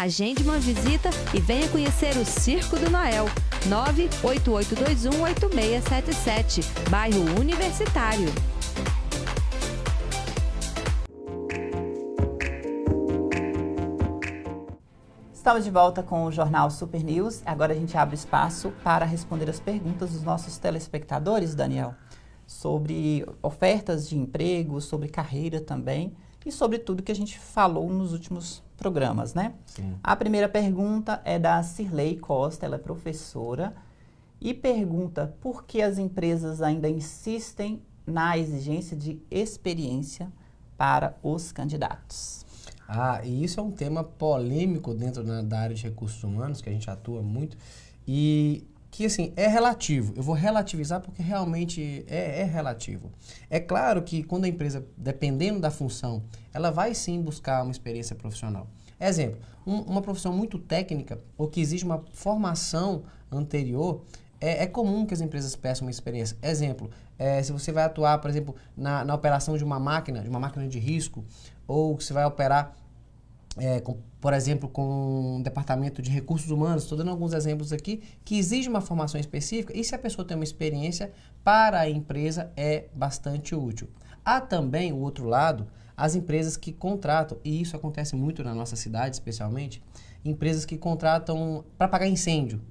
Agende uma visita e venha conhecer o Circo do Noel. 988218677, bairro Universitário. Estamos de volta com o Jornal Super News. Agora a gente abre espaço para responder as perguntas dos nossos telespectadores, Daniel, sobre ofertas de emprego, sobre carreira também e sobre tudo que a gente falou nos últimos programas, né? Sim. A primeira pergunta é da Cirlei Costa, ela é professora e pergunta por que as empresas ainda insistem na exigência de experiência para os candidatos. E isso é um tema polêmico dentro da área de recursos humanos, que a gente atua muito, e que, assim, é relativo. Eu vou relativizar porque realmente é relativo. É claro que quando a empresa, dependendo da função, ela vai sim buscar uma experiência profissional. Exemplo, uma profissão muito técnica ou que exige uma formação anterior, é comum que as empresas peçam uma experiência. Exemplo, se você vai atuar, por exemplo, na operação de uma máquina de risco, ou que você vai operar, por exemplo, com um departamento de recursos humanos, estou dando alguns exemplos aqui, que exige uma formação específica, e se a pessoa tem uma experiência, para a empresa é bastante útil. Há também o outro lado, as empresas que contratam, e isso acontece muito na nossa cidade especialmente, empresas que contratam para apagar incêndio,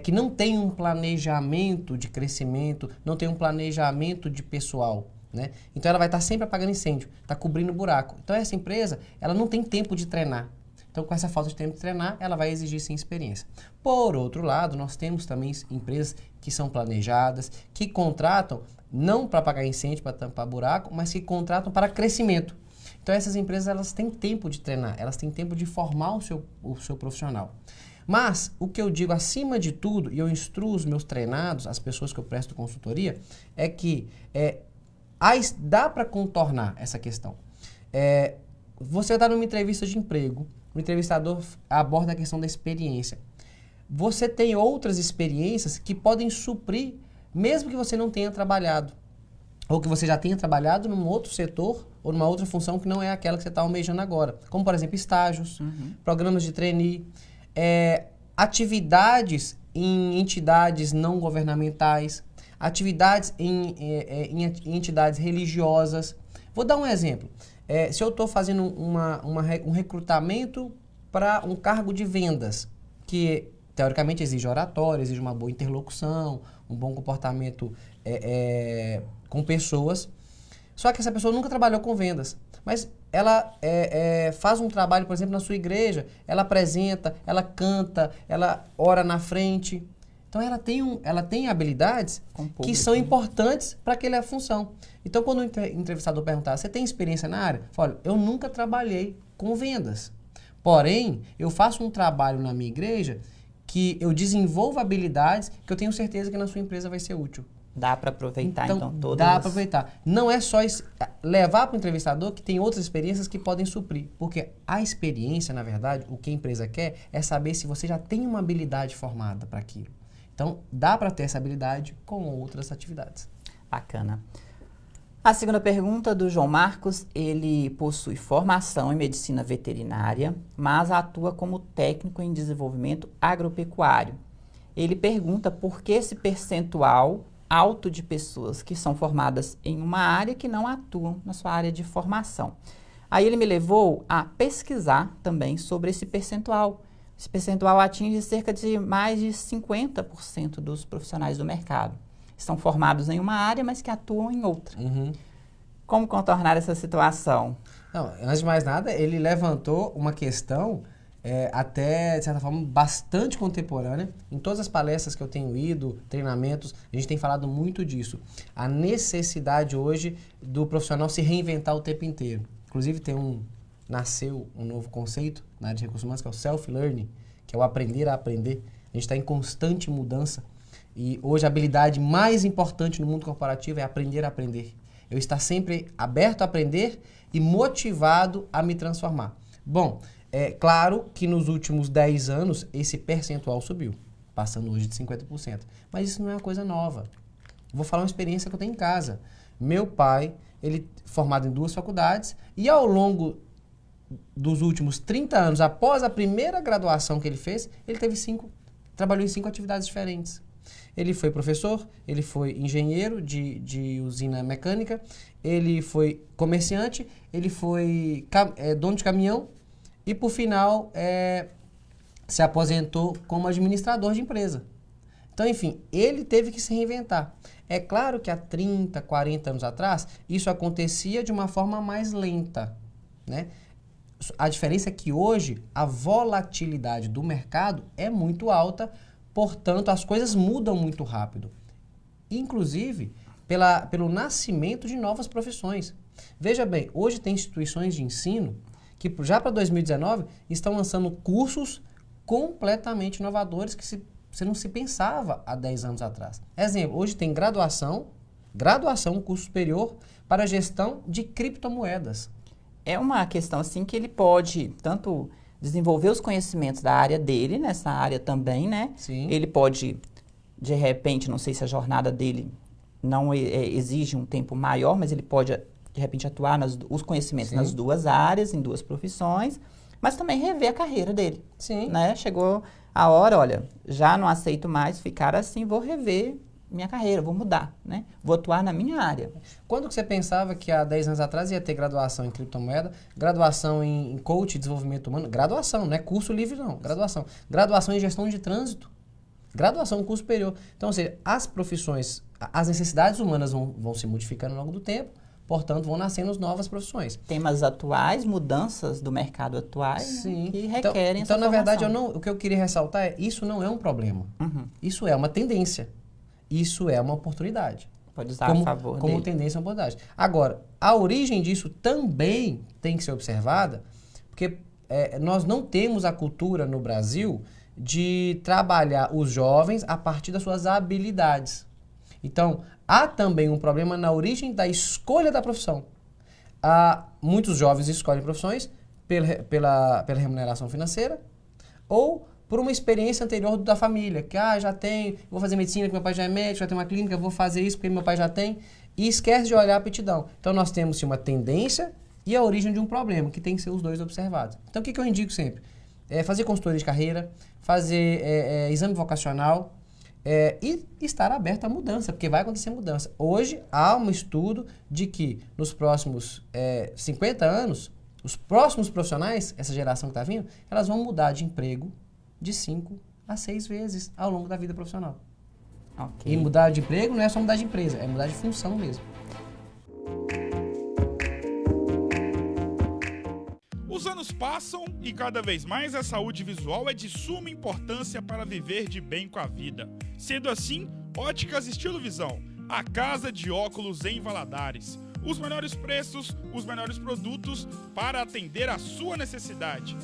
que não tem um planejamento de crescimento, não tem um planejamento de pessoal, né? Então ela vai estar sempre apagando incêndio, está cobrindo buraco. Então essa empresa, ela não tem tempo de treinar. Então com essa falta de tempo de treinar, ela vai exigir sim experiência. Por outro lado, nós temos também empresas que são planejadas, que contratam não para apagar incêndio, para tampar buraco, mas que contratam para crescimento. Então essas empresas, elas têm tempo de treinar, elas têm tempo de formar o seu profissional. Mas o que eu digo acima de tudo, e eu instruo os meus treinados, as pessoas que eu presto consultoria, é que dá para contornar essa questão. Você está numa entrevista de emprego, o entrevistador aborda a questão da experiência. Você tem outras experiências que podem suprir, mesmo que você não tenha trabalhado, ou que você já tenha trabalhado num outro setor ou numa outra função que não é aquela que você está almejando agora. Como, por exemplo, estágios, programas de trainee, atividades em entidades não governamentais, atividades em entidades religiosas. Vou dar um exemplo. Se eu estou fazendo um recrutamento para um cargo de vendas, que teoricamente exige oratória, exige uma boa interlocução, um bom comportamento com pessoas, só que essa pessoa nunca trabalhou com vendas, mas ela faz um trabalho, por exemplo, na sua igreja, ela apresenta, ela canta, ela ora na frente. Então, ela tem habilidades que são importantes para aquela função. Então, quando o entrevistador perguntar, você tem experiência na área? Olha, eu nunca trabalhei com vendas. Porém, eu faço um trabalho na minha igreja que eu desenvolvo habilidades que eu tenho certeza que na sua empresa vai ser útil. Dá para aproveitar, então todas. Dá para aproveitar. Não é só levar para o entrevistador que tem outras experiências que podem suprir. Porque a experiência, na verdade, o que a empresa quer é saber se você já tem uma habilidade formada para aquilo. Então, dá para ter essa habilidade com outras atividades. Bacana. A segunda pergunta do João Marcos, ele possui formação em medicina veterinária, mas atua como técnico em desenvolvimento agropecuário. Ele pergunta por que esse percentual alto de pessoas que são formadas em uma área que não atuam na sua área de formação. Aí ele me levou a pesquisar também sobre esse percentual. Esse percentual atinge cerca de mais de 50% dos profissionais do mercado. Estão formados em uma área, mas que atuam em outra. Como contornar essa situação? Não, antes de mais nada, ele levantou uma questão até, de certa forma, bastante contemporânea. Em todas as palestras que eu tenho ido, treinamentos, a gente tem falado muito disso. A necessidade hoje do profissional se reinventar o tempo inteiro. Inclusive, nasceu um novo conceito na área de recursos humanos, que é o self-learning, que é o aprender a aprender. A gente está em constante mudança. E hoje a habilidade mais importante no mundo corporativo é aprender a aprender. Eu estar sempre aberto a aprender e motivado a me transformar. Bom, é claro que nos últimos 10 anos esse percentual subiu, passando hoje de 50%. Mas isso não é uma coisa nova. Vou falar uma experiência que eu tenho em casa. Meu pai, ele formado em 2 faculdades e ao longo dos últimos 30 anos, após a primeira graduação que ele fez, ele trabalhou em 5 atividades diferentes. Ele foi professor, ele foi engenheiro de usina mecânica, ele foi comerciante, ele foi dono de caminhão e, por final, se aposentou como administrador de empresa. Então, enfim, ele teve que se reinventar. É claro que há 30, 40 anos atrás, isso acontecia de uma forma mais lenta, né? A diferença é que hoje a volatilidade do mercado é muito alta, portanto, as coisas mudam muito rápido. Inclusive, pelo nascimento de novas profissões. Veja bem, hoje tem instituições de ensino que já para 2019 estão lançando cursos completamente inovadores que você não se pensava há 10 anos atrás. Exemplo, hoje tem graduação, curso superior para gestão de criptomoedas. É uma questão assim que ele pode tanto desenvolver os conhecimentos da área dele, nessa área também, né? Sim. Ele pode, de repente, não sei se a jornada dele não exige um tempo maior, mas ele pode, de repente, atuar os conhecimentos Sim. nas 2 áreas, em 2 profissões, mas também rever a carreira dele. Sim. Né? Chegou a hora, olha, já não aceito mais ficar assim, vou rever minha carreira, vou mudar, né? Vou atuar na minha área. Quando que você pensava que há 10 anos atrás ia ter graduação em criptomoeda, graduação em coach, desenvolvimento humano? Graduação, não é curso livre não, graduação. Graduação em gestão de trânsito. Graduação, um curso superior. Então, ou seja, as profissões, as necessidades humanas vão se modificando ao longo do tempo, portanto, vão nascendo novas profissões. Temas atuais, mudanças do mercado atuais, Sim. né, que requerem essa Então, na verdade, formação. o que eu queria ressaltar é isso não é um problema. Uhum. Isso é uma tendência. Isso é uma oportunidade. Pode usar a favor como dele. tendência, uma oportunidade. Agora, a origem disso também tem que ser observada, porque nós não temos a cultura no Brasil de trabalhar os jovens a partir das suas habilidades. Então, há também um problema na origem da escolha da profissão. Muitos jovens escolhem profissões pela remuneração financeira ou por uma experiência anterior da família, que já tem, vou fazer medicina porque meu pai já é médico, já tem uma clínica, vou fazer isso porque meu pai já tem, e esquece de olhar a aptidão. Então nós temos sim, uma tendência e a origem de um problema, que tem que ser os dois observados. Então o que eu indico sempre? Fazer consultoria de carreira, fazer exame vocacional e estar aberto à mudança, porque vai acontecer mudança. Hoje há um estudo de que nos próximos 50 anos, os próximos profissionais, essa geração que está vindo, elas vão mudar de emprego de 5 a 6 vezes ao longo da vida profissional. Okay. E mudar de emprego não é só mudar de empresa, é mudar de função mesmo. Os anos passam e cada vez mais a saúde visual é de suma importância para viver de bem com a vida. Sendo assim, Óticas Estilo Visão, a casa de óculos em Valadares. Os menores preços, os melhores produtos para atender a sua necessidade.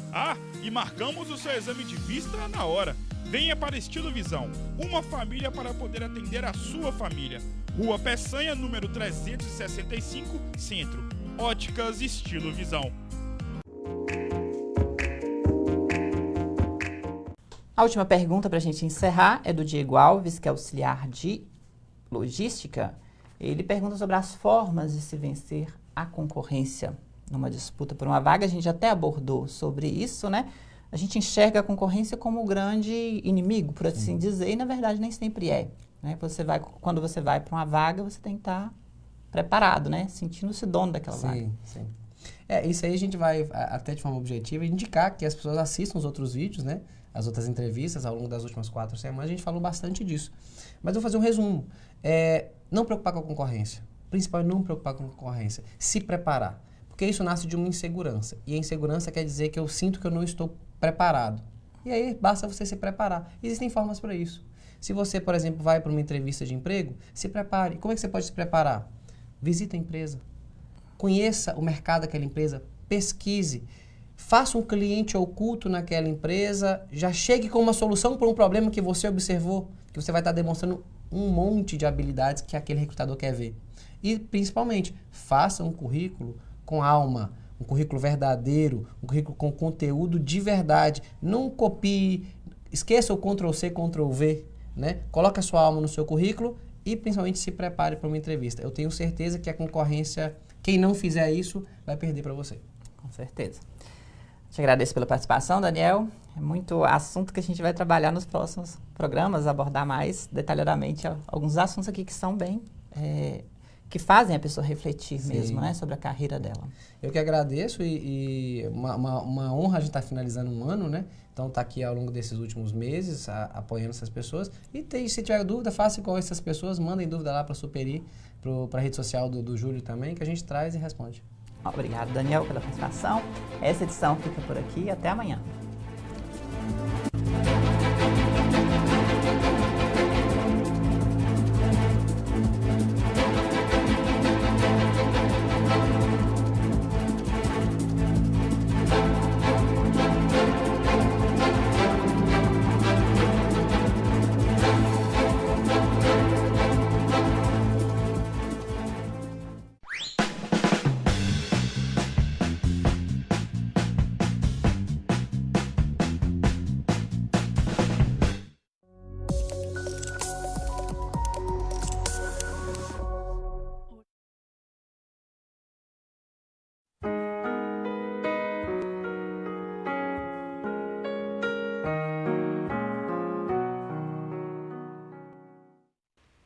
E marcamos o seu exame de vista na hora. Venha para Estilo Visão, uma família para poder atender a sua família. Rua Peçanha, número 365, Centro. Óticas Estilo Visão. A última pergunta para a gente encerrar é do Diego Alves, que é auxiliar de logística. Ele pergunta sobre as formas de se vencer a concorrência numa disputa por uma vaga. A gente até abordou sobre isso, né? A gente enxerga a concorrência como o grande inimigo, por assim dizer, e na verdade nem sempre é. Né? Quando você vai para uma vaga, você tem que estar preparado, né? Sentindo-se dono daquela vaga. Sim. Isso aí a gente vai, até de forma objetiva, indicar que as pessoas assistam os outros vídeos, né? As outras entrevistas ao longo das últimas 4 semanas, a gente falou bastante disso. Mas eu vou fazer um resumo. Não preocupar com a concorrência. O principal é não preocupar com a concorrência. Se preparar. Porque isso nasce de uma insegurança. E a insegurança quer dizer que eu sinto que eu não estou preparado. E aí basta você se preparar. Existem formas para isso. Se você, por exemplo, vai para uma entrevista de emprego, se prepare. Como é que você pode se preparar? Visite a empresa. Conheça o mercado daquela empresa. Pesquise. Faça um cliente oculto naquela empresa. Já chegue com uma solução para um problema que você observou. Que você vai estar demonstrando um monte de habilidades que aquele recrutador quer ver. E, principalmente, faça um currículo com alma, um currículo verdadeiro, um currículo com conteúdo de verdade. Não copie, esqueça o Ctrl+C, Ctrl+V, né? Coloque a sua alma no seu currículo e, principalmente, se prepare para uma entrevista. Eu tenho certeza que a concorrência, quem não fizer isso, vai perder para você. Com certeza. Te agradeço pela participação, Daniel. É muito assunto que a gente vai trabalhar nos próximos programas, abordar mais detalhadamente alguns assuntos aqui que são bem... que fazem a pessoa refletir mesmo, né, sobre a carreira dela. Eu que agradeço e uma honra a gente estar finalizando um ano, né? Então tá aqui ao longo desses últimos meses apoiando essas pessoas. E se tiver dúvida, faça igual essas pessoas, mandem dúvida lá para a Superi, para a rede social do Júlio também, que a gente traz e responde. Obrigado, Daniel, pela participação. Essa edição fica por aqui. Até amanhã.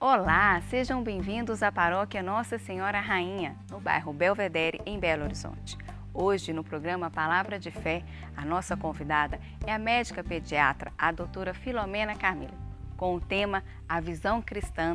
Olá, sejam bem-vindos à Paróquia Nossa Senhora Rainha, no bairro Belvedere, em Belo Horizonte. Hoje, no programa Palavra de Fé, a nossa convidada é a médica pediatra, a doutora Filomena Camilo, com o tema A Visão Cristã